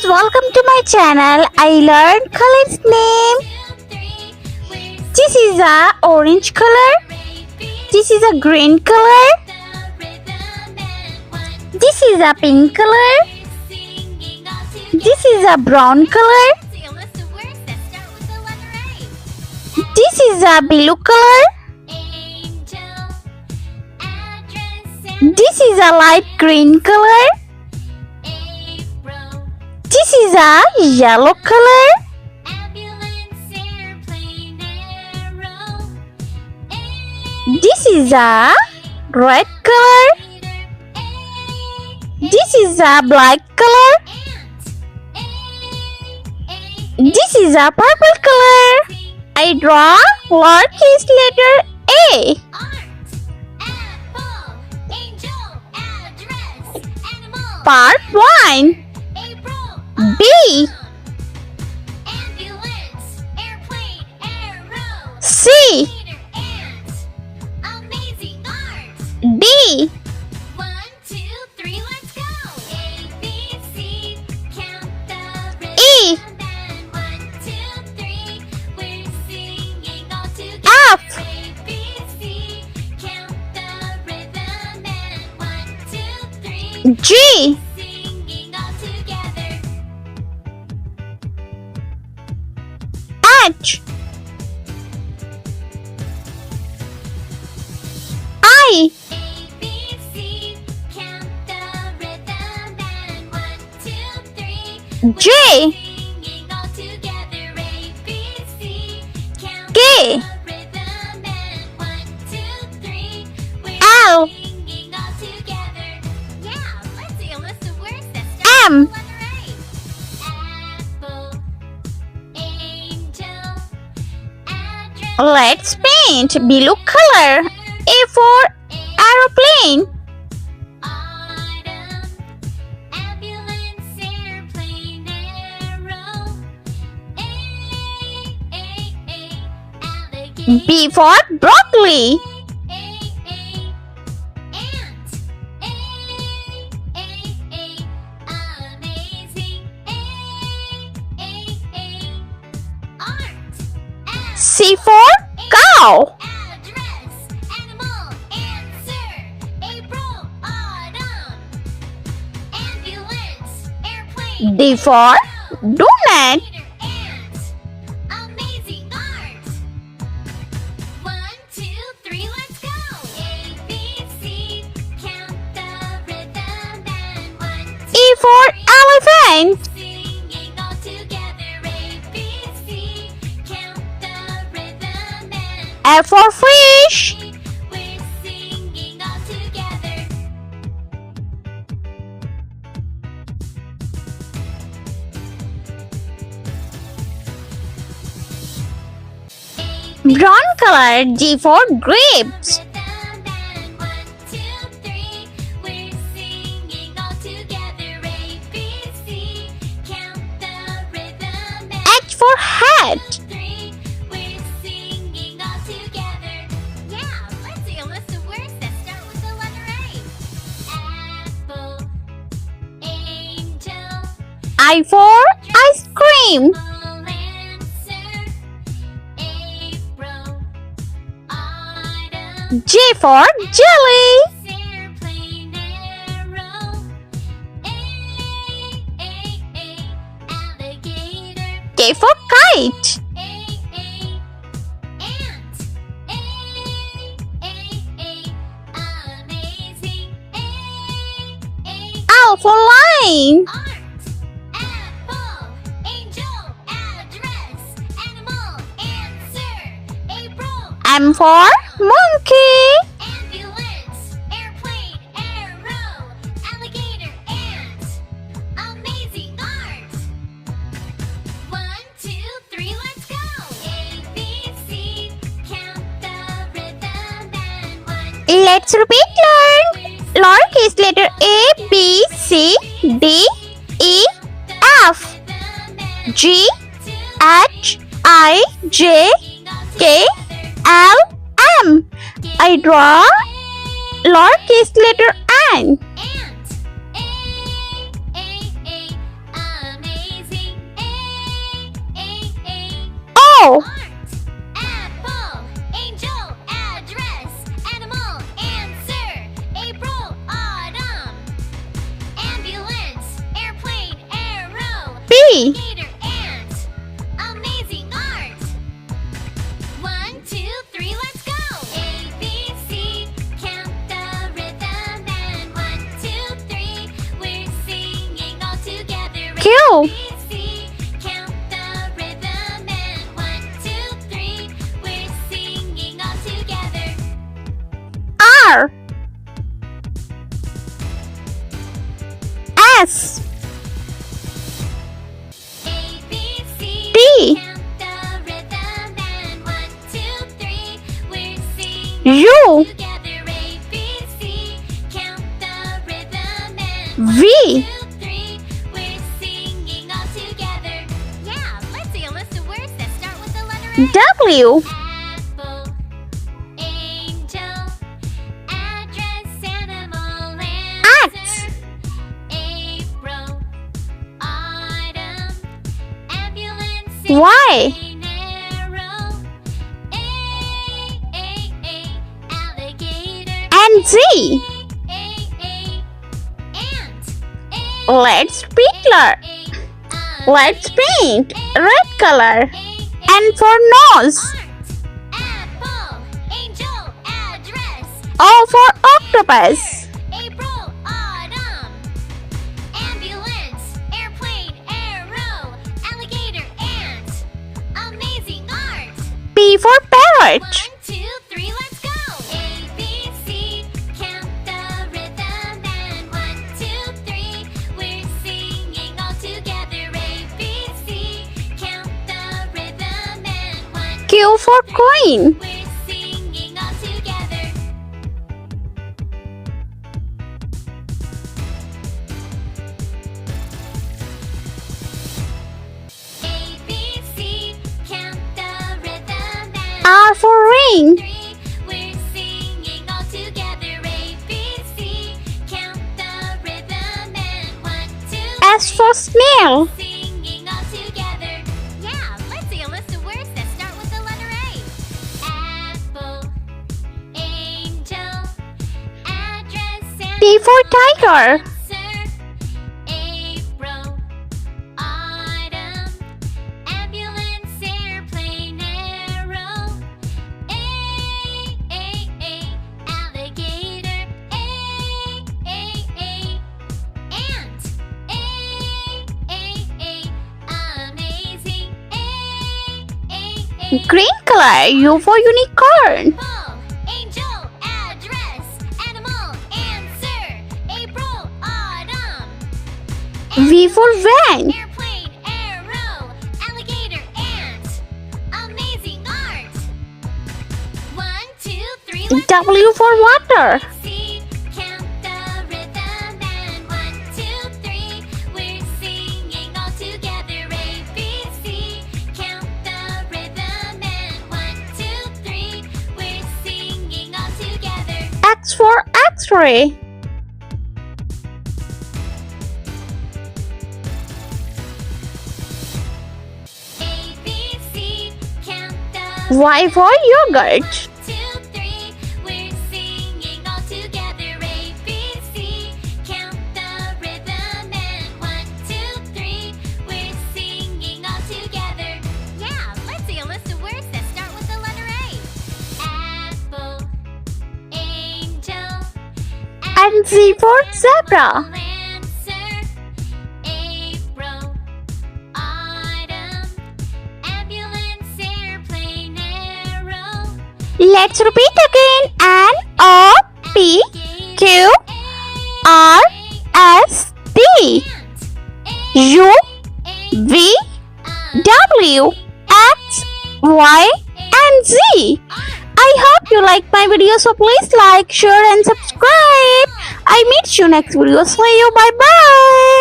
welcome to my channel. I learned color's name. This is a orange color. This is a green color. This is a pink color. This is a brown color. This is a blue color. This is a light green color. This is a yellow color. This is a red color. This is a black color. This is a purple color. I draw lowercase letter A. Part 1. B. C. D. 1, 2, 3, let's go. A, B, C, count the rhythm. E. And 1, 2, 3, we're singing all together. F. A, B, C, count the rhythm. And 1, 2, 3, G. singing all together. H. I. A, B, C, count the rhythm. And 1, 2, 3, J. singing all together. A, B, C, count K. the rhythm. And 1, 2, 3, we're L. singing all together. Yeah, let's see a list of words that start M. with the letter A. Apple, angel, address. Let's paint blue color. A for aeroplane. Autumn, ambulance, airplane, arrow. Alligator. B for broccoli. Ant. Amazing. Art. C for cow. Address. Animal. Answer. April. Autumn. Ambulance. Airplane. D for donut. Ant. Amazing art. 1, 2, 3, let's go. A, B, C, count the rhythm. And 1, 2, E for elephant. singing all together. A, B, C, count the rhythm. And F for fish. we're singing all together. Brown color. G for grapes. Rhythm. And 1, 2, 3, we're singing all together. A, B, C, count the rhythm. And H for hat. 3, we're singing all together. Yeah, let's see a list of words that start with the letter A. Apple, angel, I for ice cream. answer, April, autumn, J for jelly. airplane, arrow, alligator. K for kite. Ant. Amazing. L for lion. Art. Apple. Angel. Address. Animal. Answer. April. M for monkey. Ambulance. Airplane. Arrow. Alligator. Ant. Amazing art. 1, 2, 3, let's go. A, B, C, count the rhythm. And 1, Let's repeat learn. Lowercase letter A, B, C, D, E, F, G, H, I, J, K, L, M. I draw lowercase letter N. Ant. Amazing. Alligator ant. Amazing art. 1, 2, 3, let's go. A, B, C, count the rhythm. And 1, 2, 3, we're singing all together. Q. A, B, C, count the rhythm. And 1, 2, 3, we're singing all together. R. S. A, B, C, T. count the rhythm. And 1, 2, 3, we're singing U. together. A, B, C, count the rhythm. And V. 1, 2, 3, we're singing all together. Yeah, let's see a list of words that start with the letter A. W. Apple, angel, address, animal, X. answer. April, autumn, ambulance, Y. airplane, arrow. A, alligator. And Z. Ant. Let's sprinkler. Let's paint red color. And for nose. Apple, angel, address. O for octopus. April, autumn, ambulance, airplane, arrow, alligator, ant, amazing art. P for parrot. 1, 2, 3, let's go. A, B, C, count the rhythm. And 1, 2, 3, we're singing all together. A, B, C, count the rhythm. And 1, Q for queen. we're singing all together. A, B, C, count the rhythm. And R for ring. 3, we're singing all together. A, B, C, count the rhythm. And 1, 2, S for snail. singing all together. Yeah, let's see a list of words that start with the letter A. Apple, angel, address, T for tiger. answer. April, autumn, ambulance, airplane, arrow. A, alligator. A, ant. Amazing. Green color. U for unicorn. Apple, angel, address, animal, answer. April, autumn, V for van. airplane, arrow, alligator, ant, amazing art. 1, 2, 3, let's W for water. C, count the rhythm. And 1, 2, 3, we're singing all together. A, B, C, count the rhythm. And 1, 2, 3, we're singing all together. X for x-ray. A, B, C, count the Y for yogurt. 2, 3, we're singing all together. A, B, C, count the rhythm. And 1, 2, 3, we're singing all together. Yeah, let's see a list of words that start with the letter A. Apple, angel, And Z for zebra. answer. April, autumn, ambulance, airplane, arrow. Let's repeat again. N O P Q R S T U V W X Y and Z. I hope you like my video, so please like, share and subscribe. I meet you next video. See you. Bye bye.